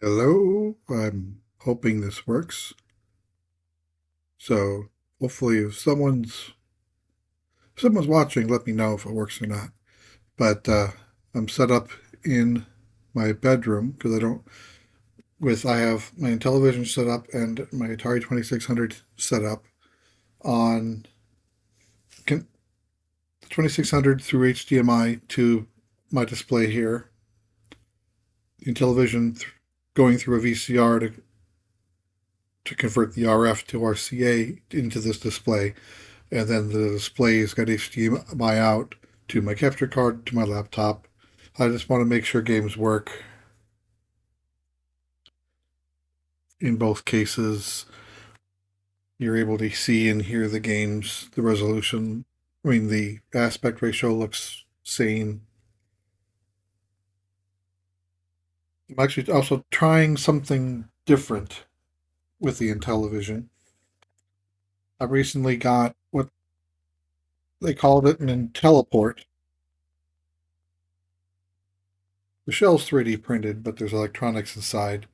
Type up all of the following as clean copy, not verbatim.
Hello, I'm hoping this works. So hopefully if someone's watching, let me know if it works or not. But I'm set up in my bedroom because I have my Intellivision set up and my Atari 2600 set up on 2600 through HDMI to my display here. Intellivision going through a VCR to convert the RF to RCA into this display, and then the display's got HDMI out to my capture card to my laptop. I just want to make sure games work in both cases. You're able to see and hear the games, the resolution. The aspect ratio looks sane. I'm actually also trying something different with the Intellivision. I recently got what they called it an Intelleport. The shell's 3D printed, but there's electronics inside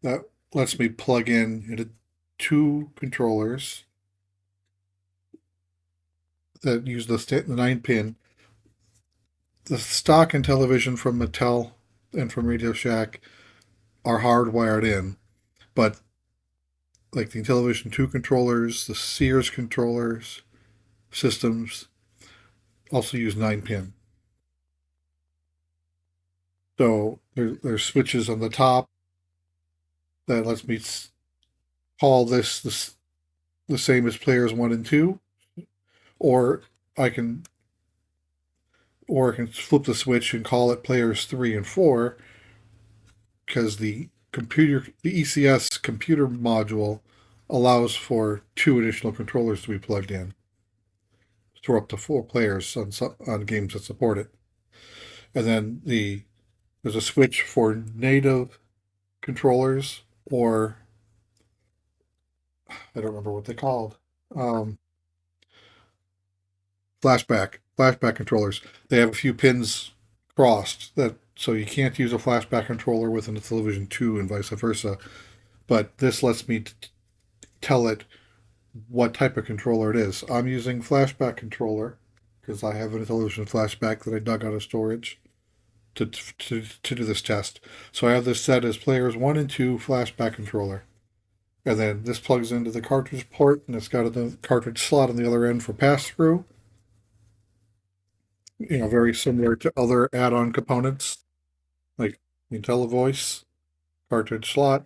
that lets me plug in into two controllers that use the 9 pin. The stock Intellivision from Mattel and from Radio Shack are hardwired in, but like the Intellivision 2 controllers, the Sears controllers systems also use 9 pin. So there's switches on the top that lets me call this the same as players 1 and 2, or I can or I can flip the switch and call it players 3 and 4 because the ECS computer module allows for two additional controllers to be plugged in for up to 4 players on games that support it. And then there's a switch for native controllers, or I don't remember what they called. Um, flashback controllers. They have a few pins crossed that so you can't use a flashback controller with an Intellivision 2 and vice versa. But this lets me tell it what type of controller it is. I'm using flashback controller because I have an Intellivision flashback that I dug out of storage to do this test. So I have this set as players 1 and 2 flashback controller. And then this plugs into the cartridge port, and it's got a cartridge slot on the other end for pass through. Very similar to other add-on components like IntelliVoice, cartridge slot,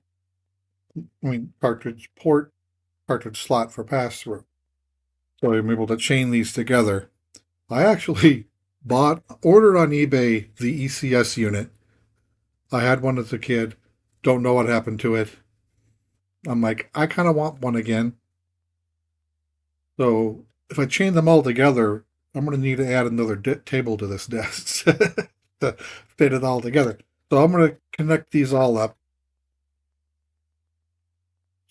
cartridge port, cartridge slot for pass through. So I'm able to chain these together. I actually ordered on eBay the ECS unit. I had one as a kid. Don't know what happened to it. I'm like, I kind of want one again. So if I chain them all together, I'm going to need to add another table to this desk to fit it all together. So I'm going to connect these all up.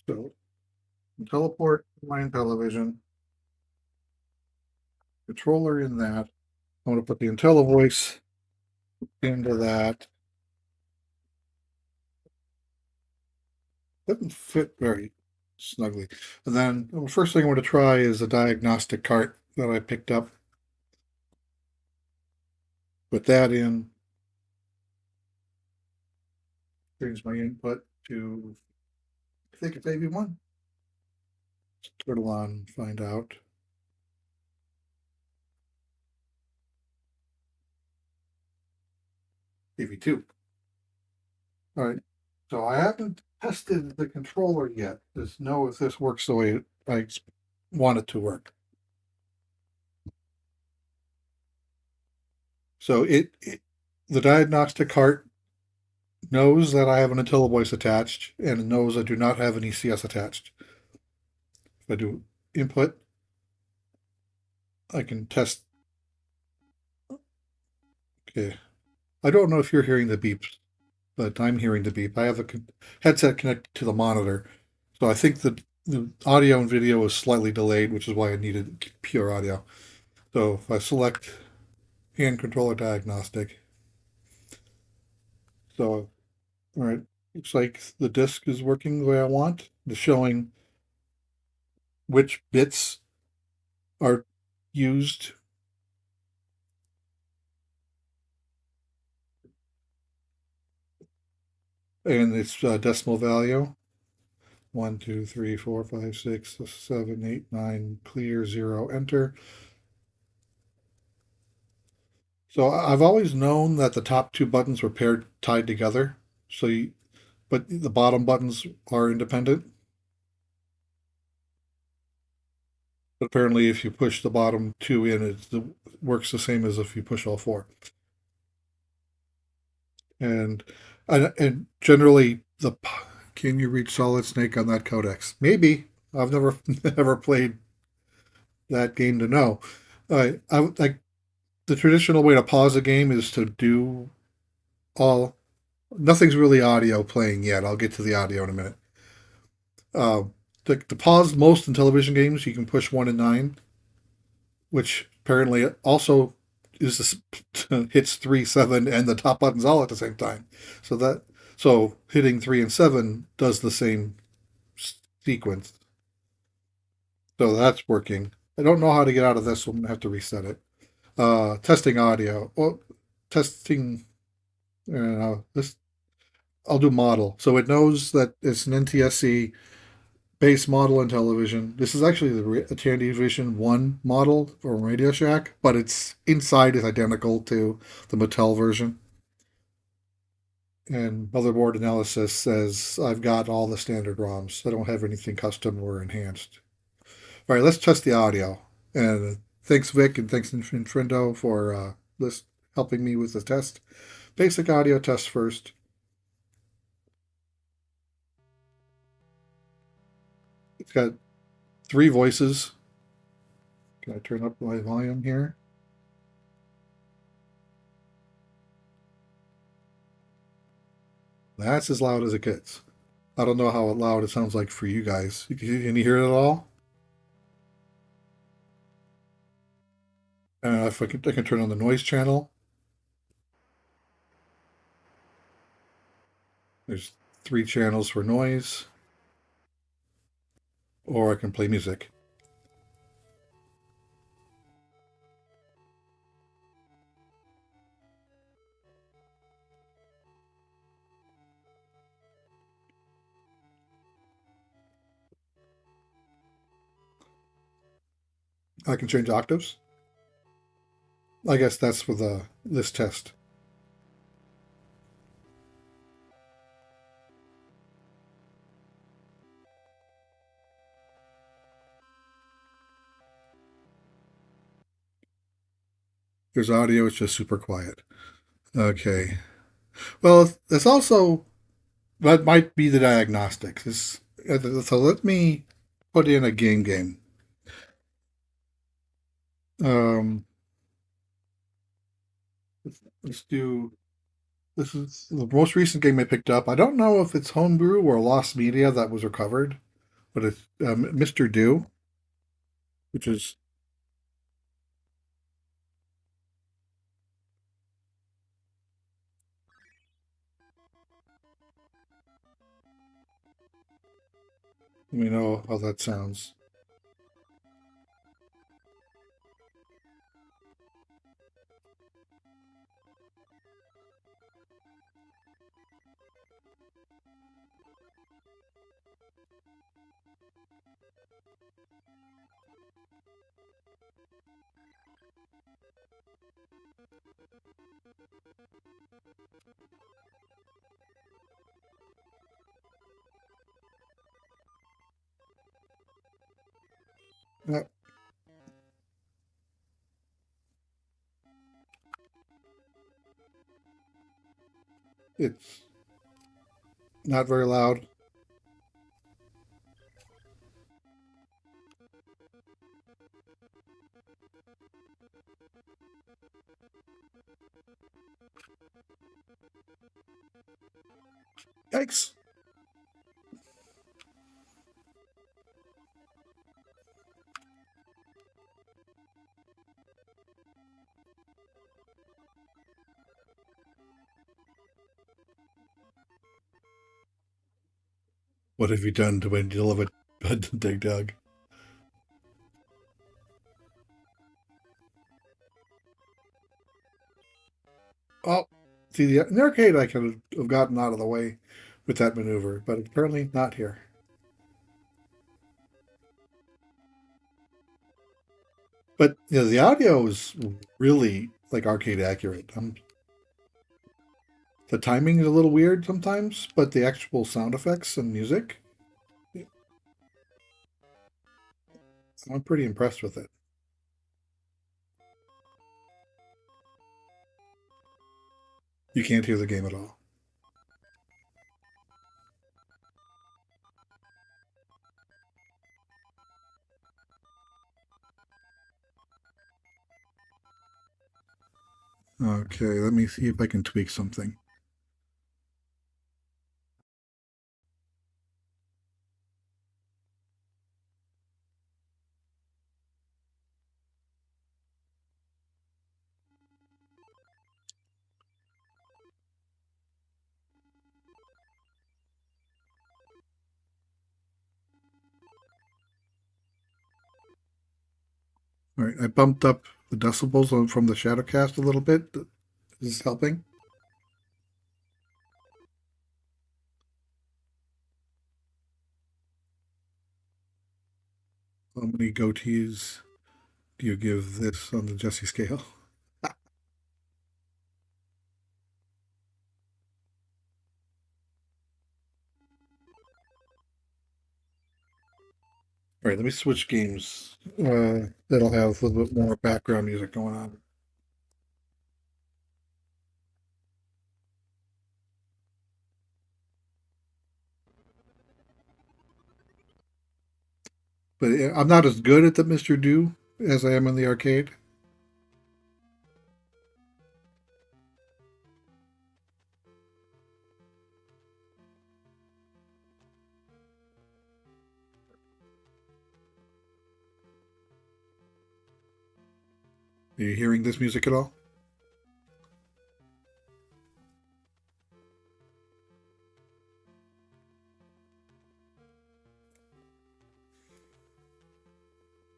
So teleport my Intellivision, controller in that. I'm going to put the IntelliVoice into that. Doesn't fit very snugly. And then the first thing I'm going to try is a diagnostic cart that I picked up. Put that in. Change my input to, I think it's AV1. Turtle on, find out. AV2. All right. So I haven't tested the controller yet to know if this works the way I want it to work. So the diagnostic cart knows that I have an IntelliVoice attached and it knows I do not have an ECS attached. If I do input, I can test. Okay. I don't know if you're hearing the beeps, but I'm hearing the beep. I have a headset connected to the monitor. So I think the audio and video is slightly delayed, which is why I needed pure audio. So if I select hand controller diagnostic, so all right, Looks like the disk is working the way I want. It's showing which bits are used, and its decimal value. 1, 2, 3, 4, 5, 6, 7, 8, 9, clear, 0, enter. So I've always known that the top two buttons were paired tied together. But the bottom buttons are independent. But apparently, if you push the bottom two in, it works the same as if you push all four. And and generally, can you reach Solid Snake on that codex? Maybe. I've never never played that game to know. I like the traditional way to pause a game is to do all. Nothing's really audio playing yet. I'll get to the audio in a minute. Uh, to pause most Intellivision games, you can push 1 and 9, which apparently also is hits 3, 7, and the top buttons all at the same time. So hitting 3 and 7 does the same sequence. So that's working. I don't know how to get out of this, so I'm gonna have to reset it. Testing audio. Well, testing. This I'll do model. So it knows that it's an NTSC base model in television. This is actually the Intellivision 1 model from Radio Shack, but it's inside is identical to the Mattel version. And motherboard analysis says I've got all the standard ROMs. I don't have anything custom or enhanced. All right, let's test the audio. And thanks, Vic, and thanks, Infrindo, for this helping me with the test. Basic audio test first. It's got 3 voices. Can I turn up my volume here? That's as loud as it gets. I don't know how loud it sounds like for you guys. Can you hear it at all? If I can turn on the noise channel. There's 3 channels for noise, or I can play music. I can change octaves. I guess that's for this test. There's audio, it's just super quiet. Okay. Well, that's also that might be the diagnostics. So let me put in a game. Um, let's do. This is the most recent game I picked up. I don't know if it's homebrew or lost media that was recovered, but it's Mr. Do, which is let me know how that sounds. Uh, it's not very loud. Yikes! What have you done to when you live a Dig Dug? Oh, see, in the arcade, I could have gotten out of the way with that maneuver, but apparently not here. But the audio is really like arcade accurate. The timing is a little weird sometimes, but the actual sound effects and music, I'm pretty impressed with it. You can't hear the game at all. Okay, let me see if I can tweak something. All right, I bumped up the decibels from the Shadowcast a little bit. Is this helping? How many goatees do you give this on the Jesse scale? All right, let me switch games. That'll have a little bit more background music going on. But I'm not as good at the Mr. Do as I am in the arcade. Are you hearing this music at all?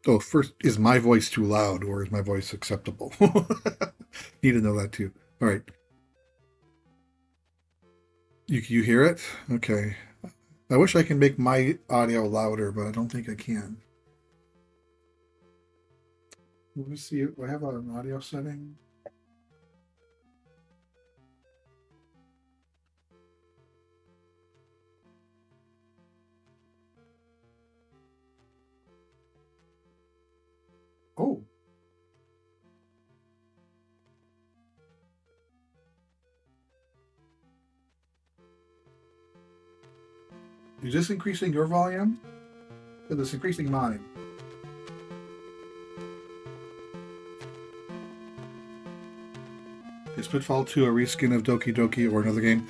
Oh, first, is my voice too loud or is my voice acceptable? Need to know that too. All right. You hear it? Okay. I wish I can make my audio louder, but I don't think I can. Let me see. Do I have an audio setting? Oh, is this increasing your volume? It's increasing mine. Is Pitfall 2 a reskin of Doki Doki or another game?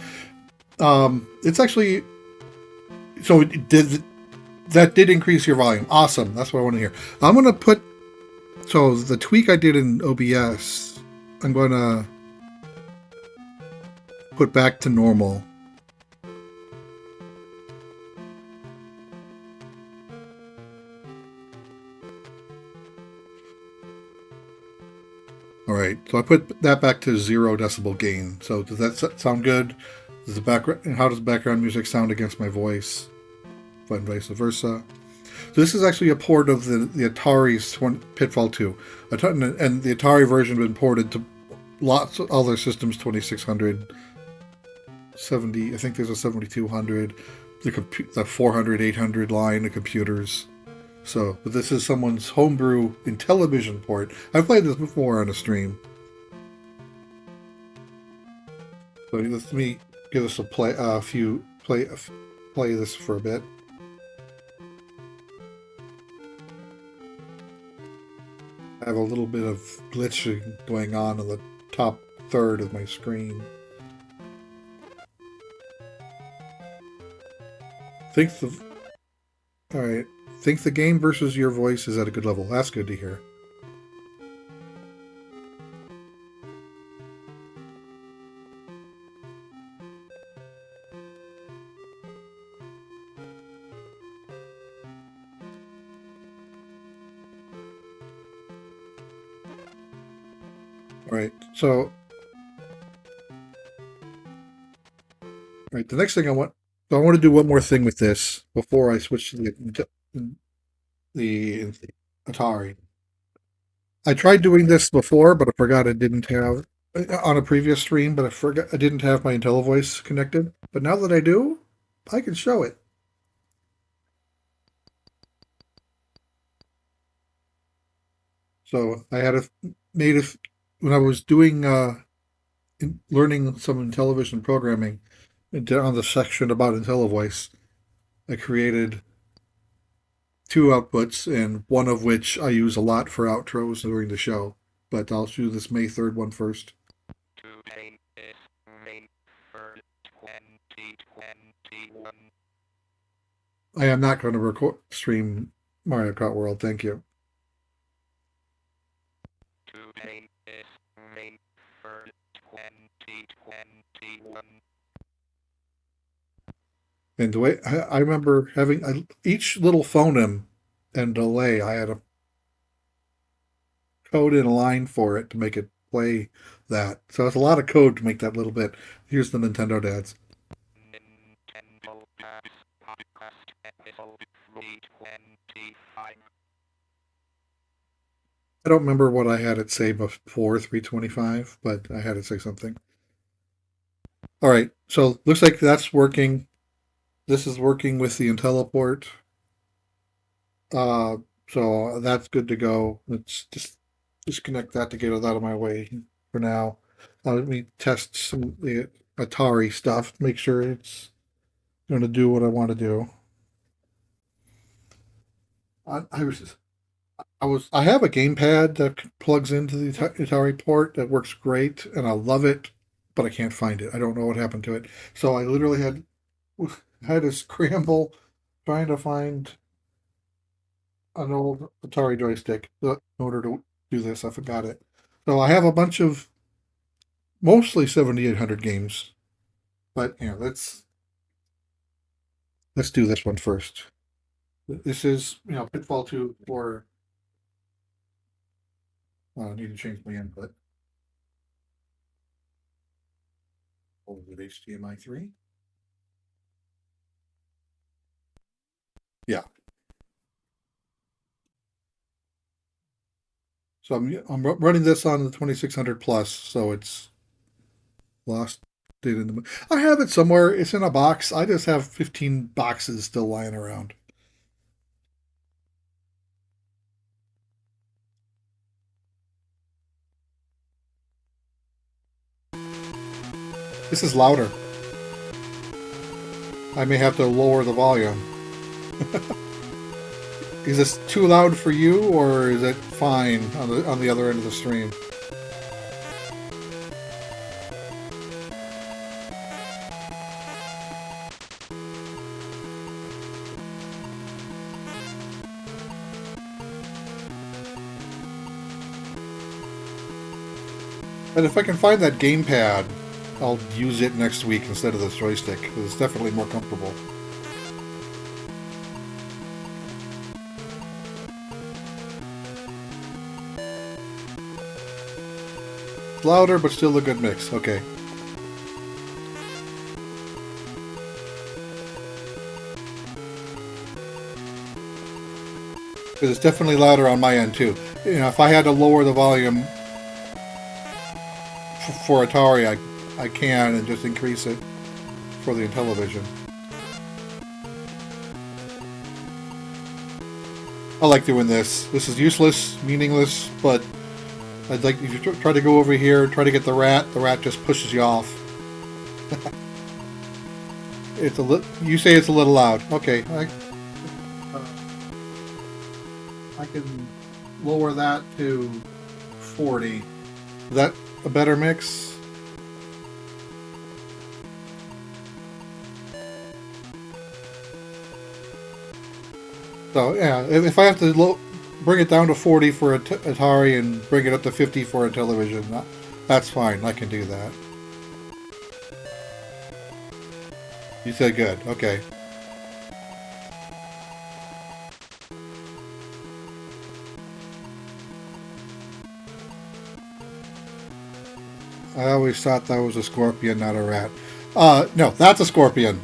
It's actually so it did that did increase your volume. Awesome. That's what I want to hear. I'm gonna put so the tweak I did in OBS. I'm gonna put back to normal. All right. So I put that back to 0 decibel gain. So does that sound good? Does the background? How does background music sound against my voice? And vice versa. So this is actually a port of the Atari's Pitfall 2. And the Atari version has been ported to lots of other systems, 2600, 70, I think there's a 7200, the 400, 800 line of computers. So, but this is someone's homebrew Intellivision port. I've played this before on a stream. So let me give us play this for a bit. I have a little bit of glitching going on in the top third of my screen. All right. Think the game versus your voice is at a good level. That's good to hear. All right. So, all right. The next thing I want, so I want to do one more thing with this before I switch to the Atari. I tried doing this before, but I forgot I didn't have on a previous stream, but I forgot I didn't have my IntelliVoice connected. But now that I do, I can show it. So I had a made a when I was doing learning some Intellivision programming on the section about IntelliVoice. I created two outputs, and one of which I use a lot for outros during the show. But I'll do this May 3rd one first. Today is May 3rd, 2021. I am not going to record stream Mario Kart World. Thank you. Today is May 3rd, 2021. And the way I remember having each little phoneme and delay, I had a code in a line for it to make it play that. So it's a lot of code to make that little bit. Here's the Nintendo dads. Nintendo Dads Podcast Episode 325. I don't remember what I had it say before 325, but I had it say something. All right, so looks like that's working. This is working with the IntelliPort. So that's good to go. Let's just disconnect that to get it out of my way for now. Let me test some of the Atari stuff, make sure it's going to do what I want to do. I have a gamepad that plugs into the Atari port that works great, and I love it, but I can't find it. I don't know what happened to it. So I literally had to scramble trying to find an old Atari joystick in order to do this. I forgot it. So I have a bunch of mostly 7800 games, but yeah, let's do this one first. This is Pitfall 2 for. I need to change my input. With HDMI 3. Yeah. So I'm running this on the 2600 plus, so it's lost it in the. I have it somewhere. It's in a box. I just have 15 boxes still lying around. This is louder. I may have to lower the volume. Is this too loud for you, or is it fine on the other end of the stream? And if I can find that gamepad, I'll use it next week instead of this joystick. It's definitely more comfortable. It's louder, but still a good mix. Okay. Because it's definitely louder on my end too. If I had to lower the volume for Atari, I can, and just increase it for the Intellivision. I like doing this. This is useless, meaningless, but I'd like if you try to go over here, try to get the rat just pushes you off. It's you say it's a little loud. Okay, I can lower that to 40. Is that a better mix? So yeah, if I have to bring it down to 40 for Atari and bring it up to 50 for Intellivision, that's fine. I can do that. You said good. Okay. I always thought that was a scorpion, not a rat. No, that's a scorpion.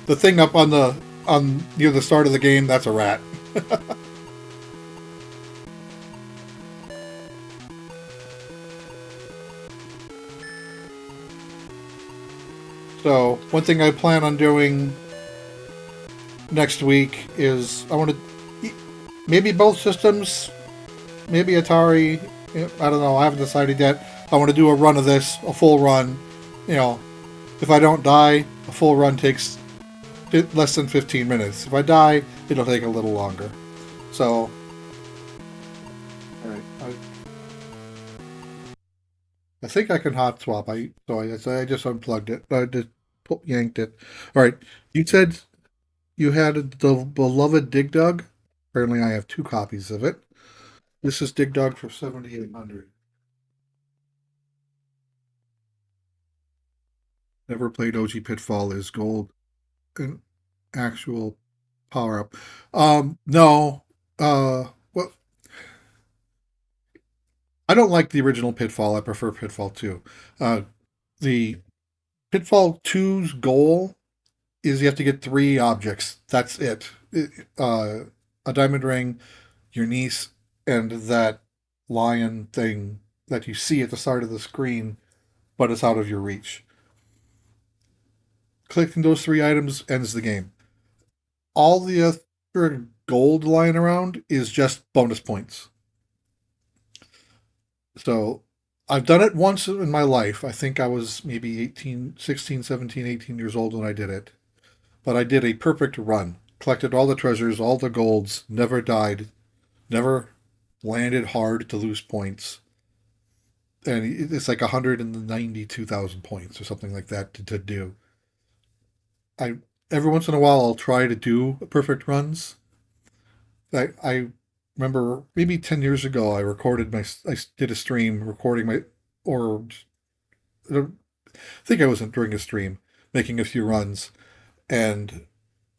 The thing up on the on near the start of the game, that's a rat. So one thing I plan on doing next week is I want to maybe both systems, maybe Atari. I don't know. I haven't decided yet. I want to do a run of this, a full run. You know, if I don't die, a full run takes less than 15 minutes. If I die, it'll take a little longer. So, all right. I think I can hot swap. I just unplugged it. I just yanked it. All right. You said you had the beloved Dig Dug. Apparently, I have two copies of it. This is Dig Dug for 7,800. Never played OG Pitfall is gold. An actual power up. No. Well, I don't like the original Pitfall. I prefer Pitfall 2. The Pitfall 2's goal is you have to get three objects. That's it. A diamond ring, your niece, and that lion thing that you see at the start of the screen, but it's out of your reach. Clicking those three items ends the game. All the other gold lying around is just bonus points. So I've done it once in my life. I think I was maybe 18, 16, 17, 18 years old when I did it. But I did a perfect run. Collected all the treasures, all the golds, never died, never landed hard to lose points. And it's like 192,000 points or something like that to do. I every once in a while I'll try to do perfect runs. I remember maybe 10 years ago I did a stream recording my or I think I wasn't during a stream making a few runs, and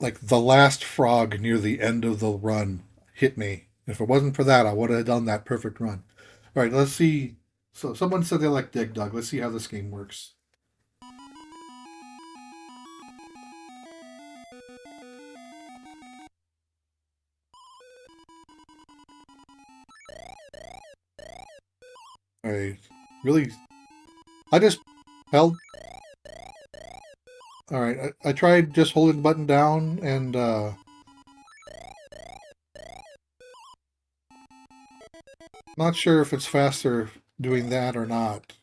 like the last frog near the end of the run hit me. If it wasn't for that, I would have done that perfect run. All right, let's see. So someone said they like Dig Dug. Let's see how this game works. I really, I just held. All right, I tried just holding the button down and not sure if it's faster doing that or not.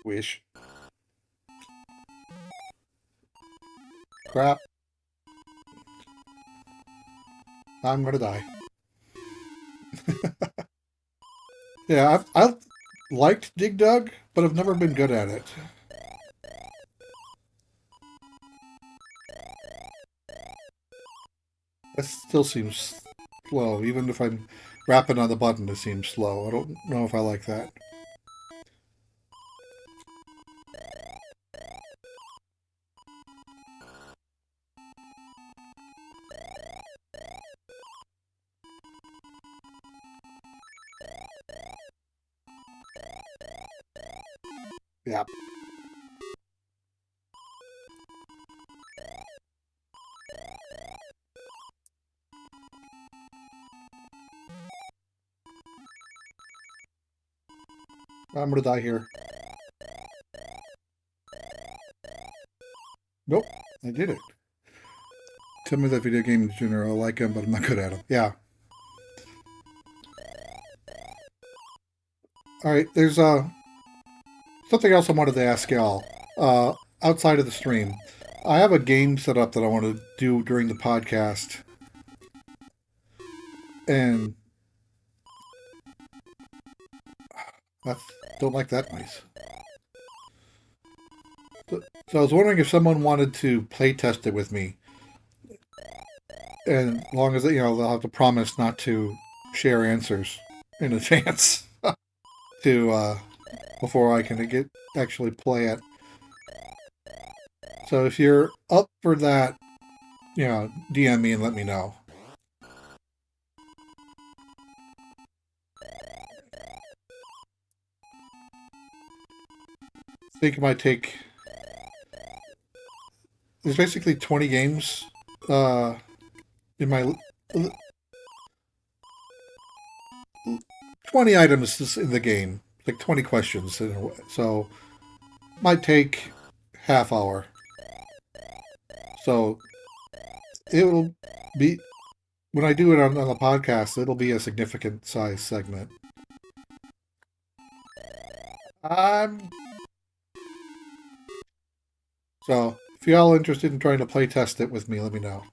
Wish. Crap. I'm gonna die. Yeah, I've liked Dig Dug, but I've never been good at it. That still seems slow. Even if I'm rapping on the button, it seems slow. I don't know if I like that. Yeah. I'm gonna die here. Nope, I did it. Tell me that video game in general. I like them, but I'm not good at them. Yeah. All right. There's something else I wanted to ask y'all. Outside of the stream, I have a game set up that I want to do during the podcast, and I don't like that noise. So I was wondering if someone wanted to play test it with me, and as long as they'll have to promise not to share answers in advance to before I can get actually play it. So if you're up for that, DM me and let me know. I think it might take. There's basically 20 games in my 20 items in the game, like 20 questions, so might take half hour. So it'll be when I do it on the podcast, it'll be a significant size segment. Um, so if y'all interested in trying to play test it with me, let me know.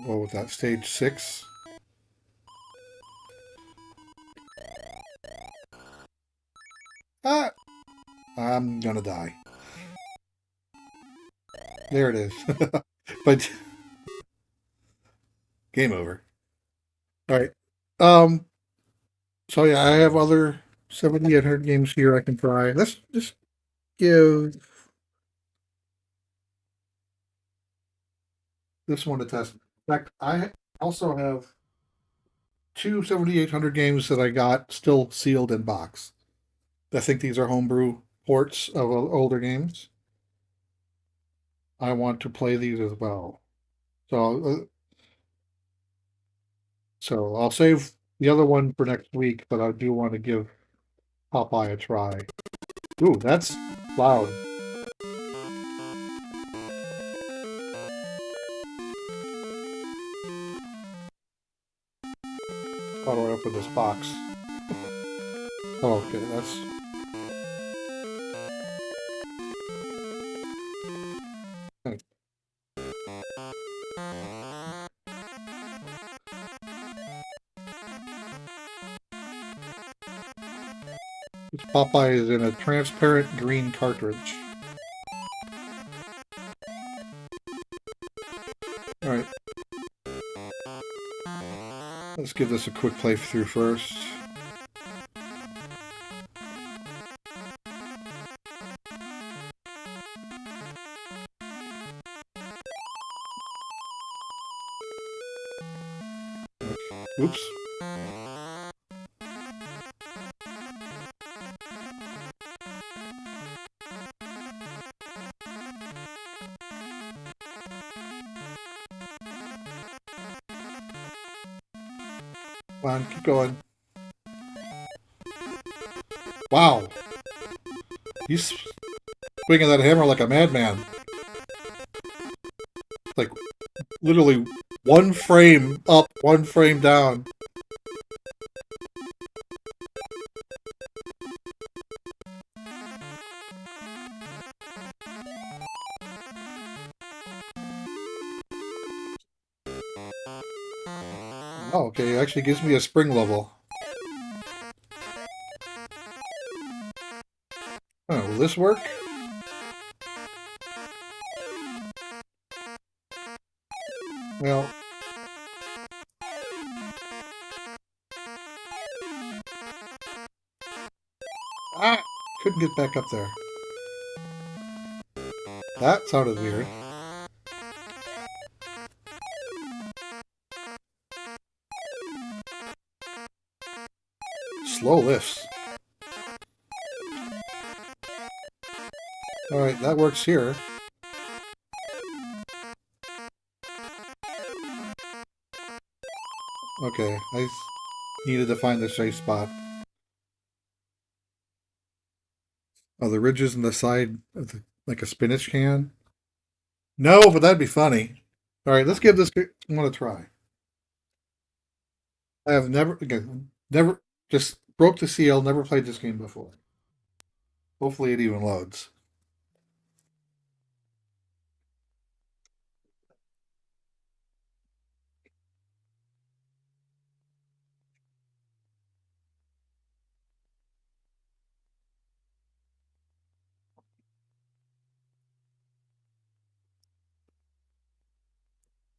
What was that? Stage 6? Ah, I'm gonna die. There it is. But game over. All right. Um. So yeah, I have other 7,800 games here I can try. Let's just give this one a test. In fact, I also have two 7,800 games that I got still sealed in box. I think these are homebrew ports of older games. I want to play these as well. So I'll save the other one for next week, but I do want to give Popeye a try. Ooh, that's loud. How do I open this box? Oh, okay, that's Popeye is in a transparent green cartridge. All right, let's give this a quick playthrough first. Oops. Come on, keep going. Wow, he's swinging that hammer like a madman. Like literally one frame up, one frame down. Oh, okay, it actually gives me a spring level. Oh, will this work? Well, ah, couldn't get back up there. That sounded weird. Slow lifts. Alright, that works here. Okay, I needed to find the safe spot. Oh, the ridges on the side of like a spinach can? No, but that'd be funny. Alright, let's give this one a try. I have never, just broke the seal, never played this game before. Hopefully it even loads.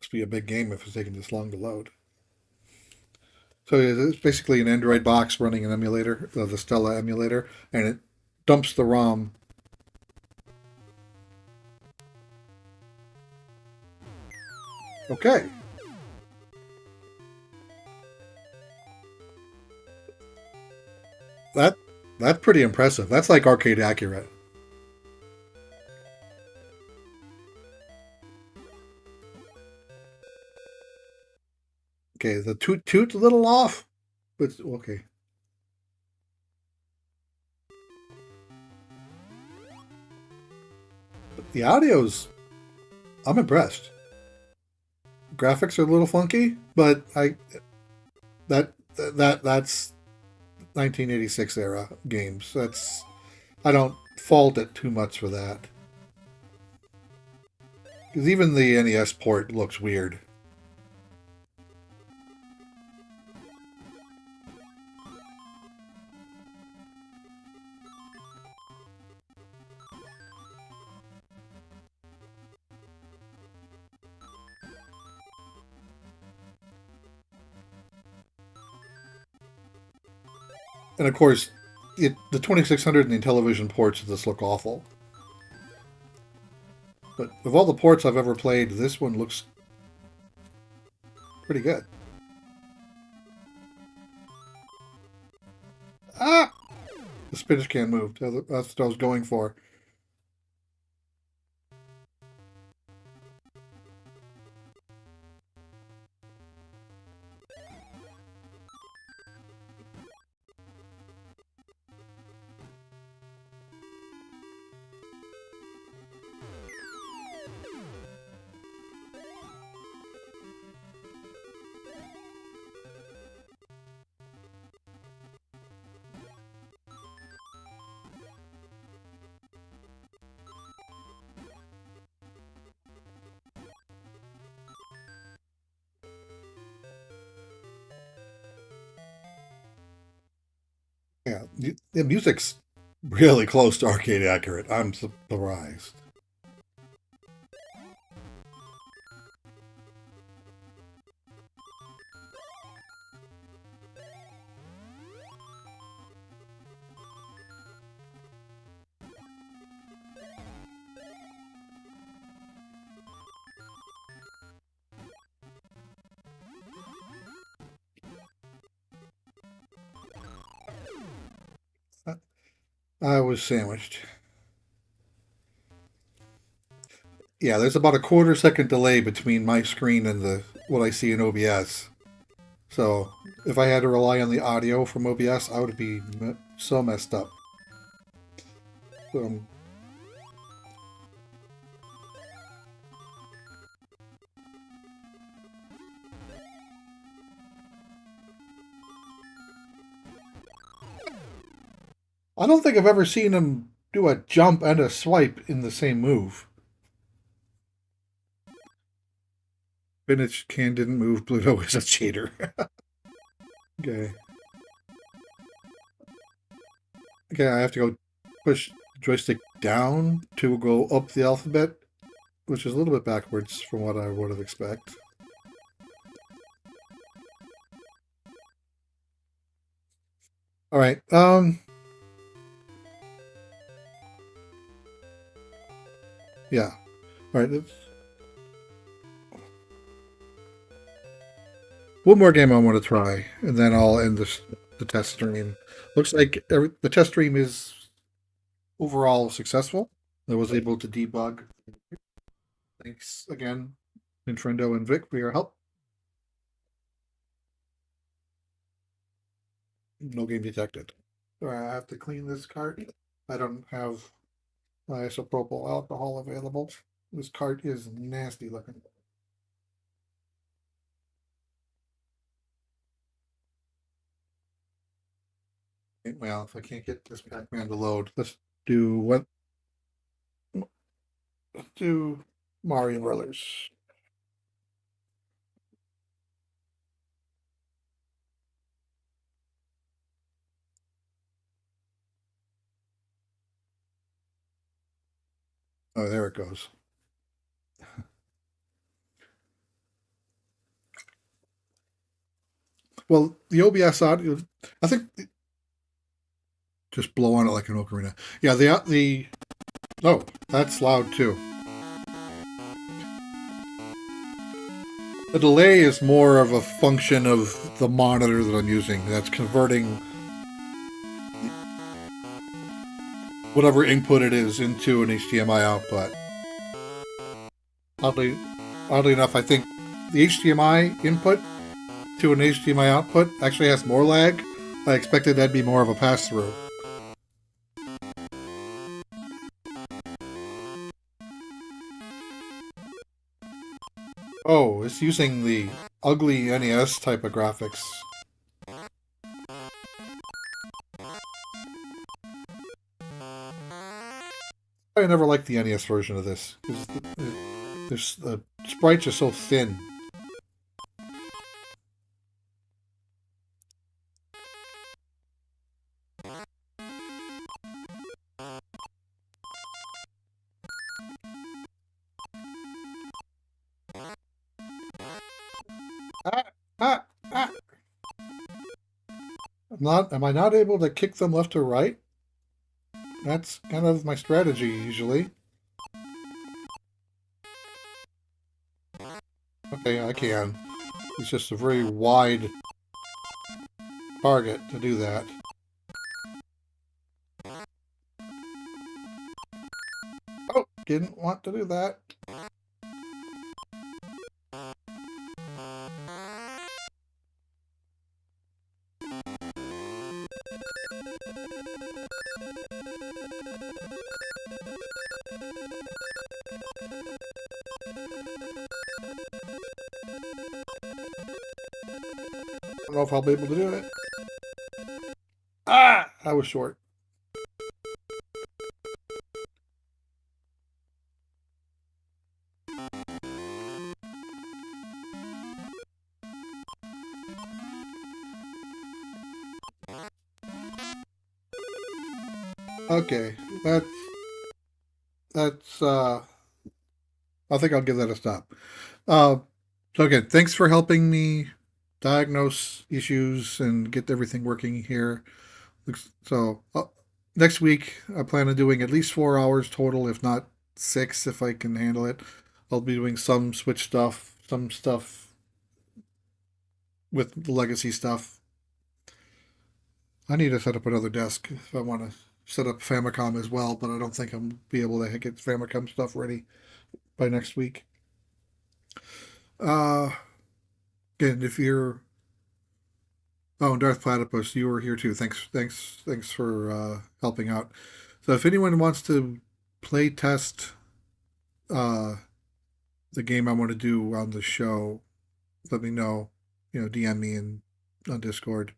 Must be a big game if it's taking this long to load. So it's basically an Android box running an emulator, the Stella emulator, and it dumps the ROM. Okay. That that's pretty impressive. That's like arcade accurate. Okay, the toot's a little off, but okay. But the audio's, I'm impressed. Graphics are a little funky, but that's 1986 era games. That's I don't fault it too much for that. Because even the NES port looks weird. And of course, the 2600 and the Intellivision ports of this look awful. But of all the ports I've ever played, this one looks pretty good. Ah! The spinach can moved. That's what I was going for. Yeah, the music's really close to arcade accurate. I'm surprised. I was sandwiched. Yeah, there's about a quarter-second delay between my screen and the what I see in OBS. So if I had to rely on the audio from OBS, I would be so messed up. Um, I don't think I've ever seen him do a jump and a swipe in the same move. Spinach can didn't move. Pluto is a cheater. Okay. Okay, I have to go push the joystick down to go up the alphabet, which is a little bit backwards from what I would have expected. All right. Yeah. All right. One more game I want to try, and then I'll end the test stream. Looks like the test stream is overall successful. I was able to debug. Thanks again, Ninfrendo and Vic, for your help. No game detected. All right, I have to clean this cart. I don't have isopropyl alcohol available. This cart is nasty looking. Well, if I can't get this Pac-Man to load, let's do what? Let's do Mario Brothers. Oh, there it goes. Well, the OBS audio, I think, just blow on it like an ocarina. Yeah, the oh, that's loud too. The delay is more of a function of the monitor that I'm using. That's converting whatever input it is into an HDMI output. Oddly, oddly enough, I think the HDMI input to an HDMI output actually has more lag. I expected that'd be more of a pass-through. Oh, it's using the ugly NES type of graphics. I never liked the NES version of this because the sprites are so thin. Ah, ah, ah. Am I not able to kick them left or right? That's kind of my strategy usually. Okay, I can. It's just a very wide target to do that. Oh, didn't want to do that. I don't know if I'll be able to do it. Ah! I was short. Okay, that's I think I'll give that a stop. Uh so again, thanks for helping me diagnose issues and get everything working here. So next week, I plan on doing at least 4 hours total, if not six, if I can handle it. I'll be doing some Switch stuff, some stuff with the legacy stuff. I need to set up another desk if I want to set up Famicom as well, but I don't think I'm be able to get Famicom stuff ready by next week. Uh, Again, if you're oh, Darth Platypus, you were here too. Thanks for helping out. So if anyone wants to play test uh, the game I want to do on the show, let me know. DM me on Discord.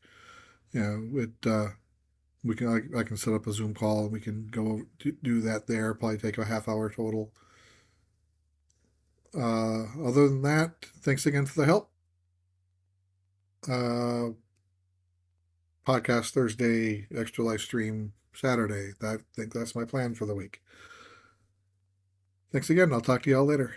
We can I can set up a Zoom call and we can go do that there. Probably take a half hour total. Other than that, thanks again for the help. Uh, Podcast Thursday, extra live stream Saturday. I think that's my plan for the week. Thanks again. I'll talk to you all later.